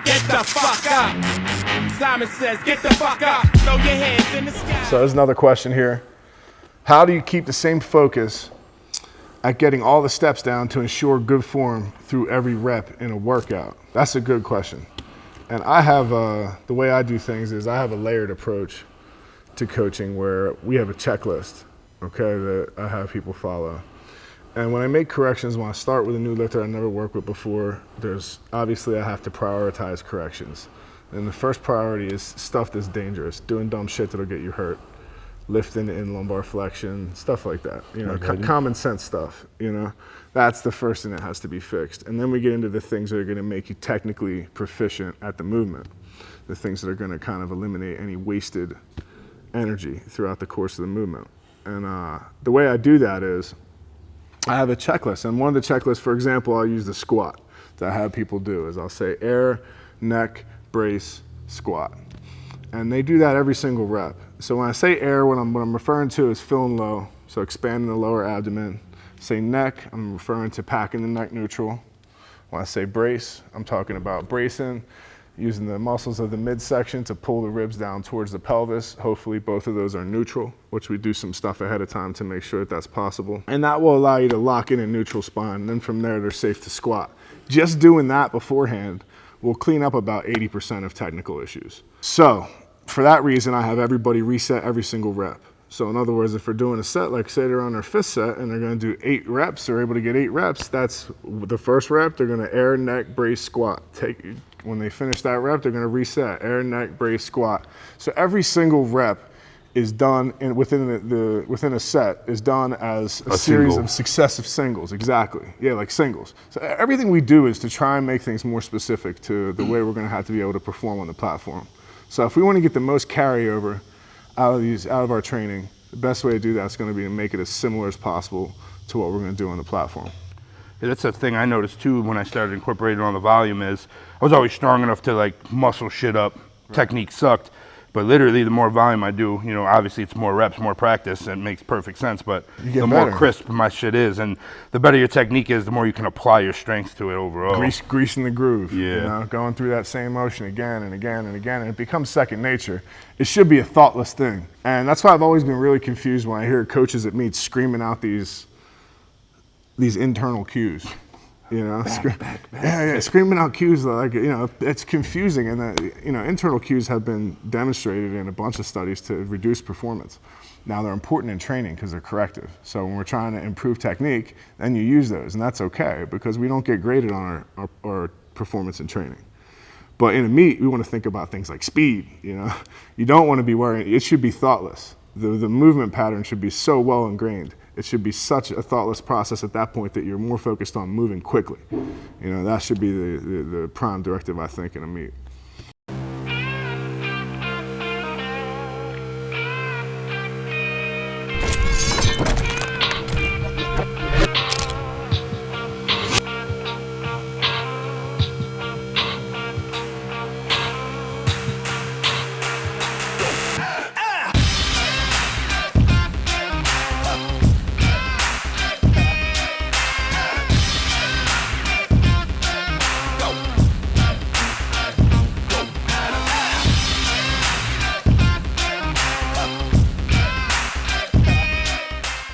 Get the fuck up. Simon says, get the fuck up. Throw your hands in the sky. So there's another question here. How do you keep the same focus at getting all the steps down to ensure good form through every rep in a workout? That's a good question. And I have, the way I do things is I have a layered approach to coaching where we have a checklist, okay, that I have people follow. And when I make corrections, when I start with a new lifter I never worked with before, obviously I have to prioritize corrections. And the first priority is stuff that's dangerous, doing dumb shit that'll get you hurt, lifting in lumbar flexion, stuff like that, common sense stuff, That's the first thing that has to be fixed. And then we get into the things that are gonna make you technically proficient at the movement, the things that are gonna kind of eliminate any wasted energy throughout the course of the movement. And the way I do that is I have a checklist. And one of the checklists, for example, I'll use the squat that I have people do is I'll say air, neck, brace, squat. And they do that every single rep. So when I say air, what I'm referring to is filling low, so expanding the lower abdomen. Say neck, I'm referring to packing the neck neutral. When I say brace, I'm talking about bracing, using the muscles of the midsection to pull the ribs down towards the pelvis. Hopefully both of those are neutral, which we do some stuff ahead of time to make sure that that's possible. And that will allow you to lock in a neutral spine. And then from there, they're safe to squat. Just doing that beforehand will clean up about 80% of technical issues. So for that reason, I have everybody reset every single rep. So in other words, if we're doing a set, like say they're on their 5th set and they're gonna do 8 reps, they're able to get 8 reps, that's the first rep, they're gonna air, neck, brace, squat. When they finish that rep, they're gonna reset, air, neck, brace, squat. So every single rep is done within a set is done as a series of successive singles, exactly. Yeah, like singles. So everything we do is to try and make things more specific to the way we're gonna have to be able to perform on the platform. So if we wanna get the most carryover out of our training, the best way to do that is going to be to make it as similar as possible to what we're going to do on the platform. Yeah, that's a thing I noticed too when I started incorporating on the volume is I was always strong enough to like muscle shit up. Right. Technique sucked, but literally the more volume I do, obviously it's more reps, more practice, and it makes perfect sense, but the more crisp my shit is, and the better your technique is, the more you can apply your strength to it overall. Greasing the groove, yeah. Going through that same motion again and again and again, and it becomes second nature. It should be a thoughtless thing. And that's why I've always been really confused when I hear coaches at meets screaming out these internal cues. Screaming out cues like, it's confusing, and that, internal cues have been demonstrated in a bunch of studies to reduce performance. Now they're important in training because they're corrective. So when we're trying to improve technique, then you use those, and that's okay because we don't get graded on our performance in training. But in a meet, we want to think about things like speed, You don't want to be worried, it should be thoughtless. The movement pattern should be so well ingrained. It should be such a thoughtless process at that point that you're more focused on moving quickly. That should be the prime directive, I think, in a meet.